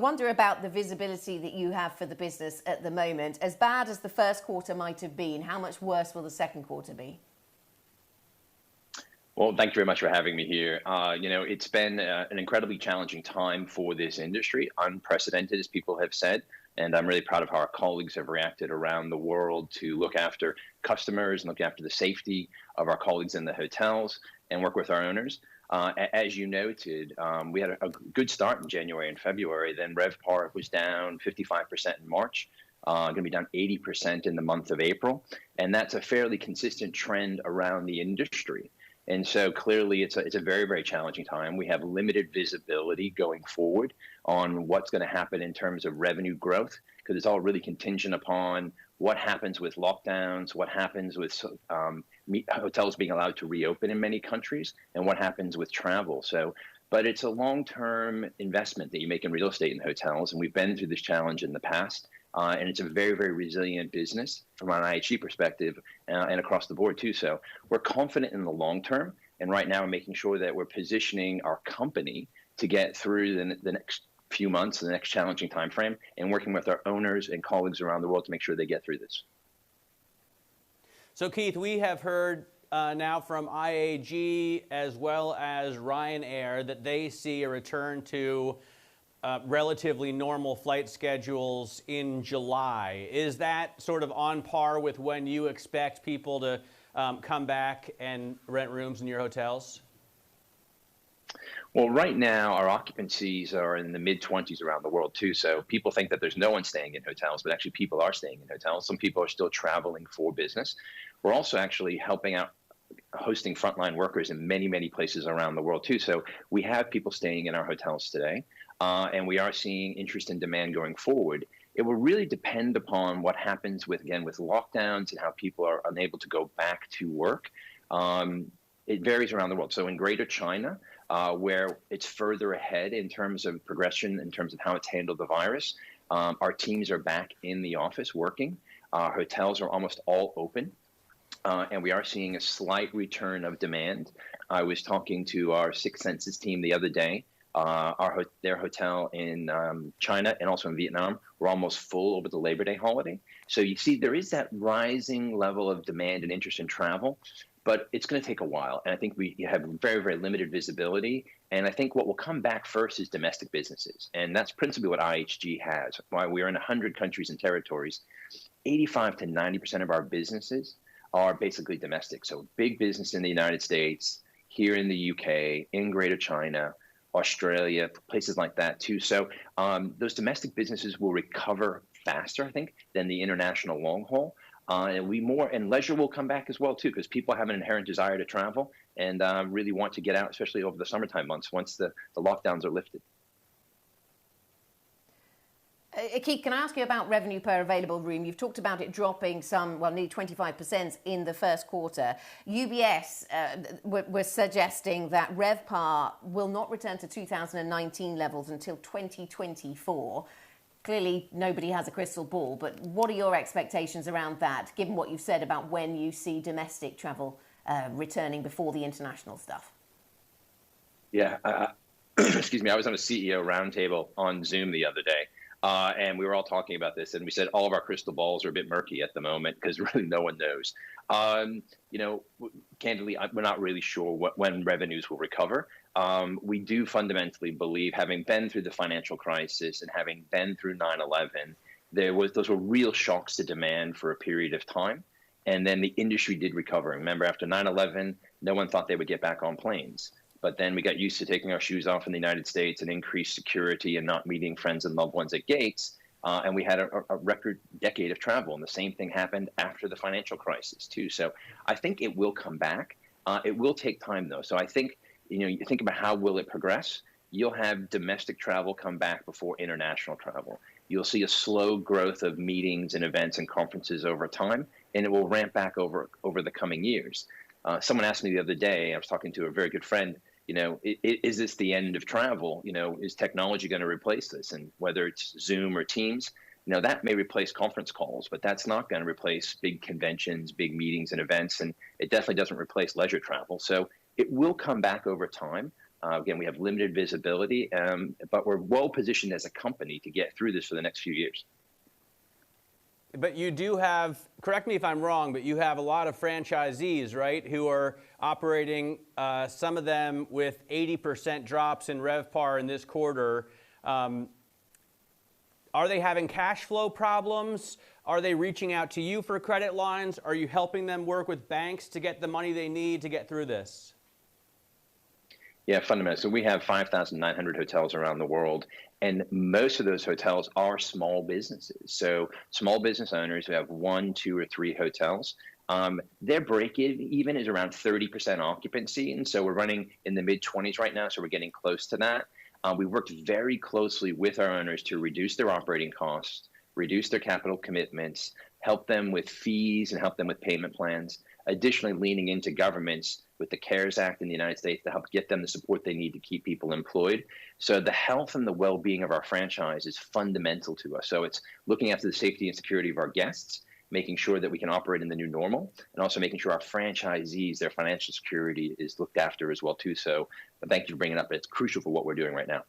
Wonder about the visibility that you have for the business at the moment. As bad as the first quarter might have been, how much worse will the second quarter be? Well, thank you very much for having me here. It's been an incredibly challenging time for this industry, unprecedented, as people have said. And I'm really proud of how our colleagues have reacted around the world to look after customers and look after the safety of our colleagues in the hotels and work with our owners. As you noted, we had a good start in January and February. Then RevPAR was down 55% in March, going to be down 80% in the month of April. And that's a fairly consistent trend around the industry. And so clearly it's a very, very challenging time. We have limited visibility going forward on what's going to happen in terms of revenue growth, because it's all really contingent upon what happens with lockdowns, what happens with hotels being allowed to reopen in many countries, and what happens with travel. But it's a long-term investment that you make in real estate and hotels, and we've been through this challenge in the past. And it's a very, very resilient business from an IHG perspective and across the board, too. So we're confident in the long term. And right now, we're making sure that we're positioning our company to get through the next few months, the next challenging time frame, and working with our owners and colleagues around the world to make sure they get through this. So, Keith, we have heard now from IAG as well as Ryanair that they see a return to relatively normal flight schedules in July. Is that sort of on par with when you expect people to come back and rent rooms in your hotels? Well, right now, our occupancies are in the mid-20s around the world, too. So people think that there's no one staying in hotels, but actually people are staying in hotels. Some people are still traveling for business. We're also actually helping out hosting frontline workers in many, many places around the world, too. So we have people staying in our hotels today. And we are seeing interest and demand going forward. It will really depend upon what happens with lockdowns and how people are unable to go back to work. It varies around the world. So in Greater China, where it's further ahead in terms of progression, in terms of how it's handled the virus, our teams are back in the office working. Our hotels are almost all open. And we are seeing a slight return of demand. I was talking to our Six Senses team the other day. Their hotel in China and also in Vietnam were almost full over the Labor Day holiday. So you see there is that rising level of demand and interest in travel, but it's going to take a while. And I think we have very, very limited visibility. And I think what will come back first is domestic businesses. And that's principally what IHG has. While we're in 100 countries and territories, 85 to 90% of our businesses are basically domestic. So big business in the United States, here in the UK, in Greater China, Australia, places like that too. So those domestic businesses will recover faster, I think, than the international long haul. And leisure will come back as well too, because people have an inherent desire to travel and really want to get out, especially over the summertime months once the lockdowns are lifted. Keith, can I ask you about revenue per available room? You've talked about it dropping nearly 25% in the first quarter. UBS was suggesting that RevPAR will not return to 2019 levels until 2024. Clearly, nobody has a crystal ball, but what are your expectations around that, given what you've said about when you see domestic travel returning before the international stuff? Yeah, excuse me, I was on a CEO roundtable on Zoom the other day. And we were all talking about this, and we said all of our crystal balls are a bit murky at the moment because really no one knows. Candidly, we're not really sure when revenues will recover. We do fundamentally believe, having been through the financial crisis and having been through 9/11, those were real shocks to demand for a period of time. And then the industry did recover. Remember, after 9/11, no one thought they would get back on planes. But then we got used to taking our shoes off in the United States and increased security and not meeting friends and loved ones at gates. And we had a record decade of travel. And the same thing happened after the financial crisis, too. So I think it will come back. It will take time, though. So I think, you think about how will it progress. You'll have domestic travel come back before international travel. You'll see a slow growth of meetings and events and conferences over time, and it will ramp back over the coming years. Someone asked me the other day, I was talking to a very good friend, is this the end of travel? Is technology going to replace this? And whether it's Zoom or Teams, that may replace conference calls, but that's not going to replace big conventions, big meetings and events. And it definitely doesn't replace leisure travel. So it will come back over time. Again, we have limited visibility, but we're well positioned as a company to get through this for the next few years. But you do have, correct me if I'm wrong, but you have a lot of franchisees, right, who are operating, some of them with 80% drops in RevPAR in this quarter. Are they having cash flow problems? Are they reaching out to you for credit lines? Are you helping them work with banks to get the money they need to get through this? Yeah, fundamentally. So we have 5,900 hotels around the world, and most of those hotels are small businesses. So small business owners who have 1, 2, or 3 hotels, their break-even is around 30% occupancy, and so we're running in the mid-20s right now, so we're getting close to that. We worked very closely with our owners to reduce their operating costs, reduce their capital commitments, help them with fees, and help them with payment plans. Additionally, leaning into governments with the CARES Act in the United States to help get them the support they need to keep people employed. So the health and the well-being of our franchise is fundamental to us. So it's looking after the safety and security of our guests, making sure that we can operate in the new normal, and also making sure our franchisees, their financial security is looked after as well too. So thank you for bringing it up. It's crucial for what we're doing right now.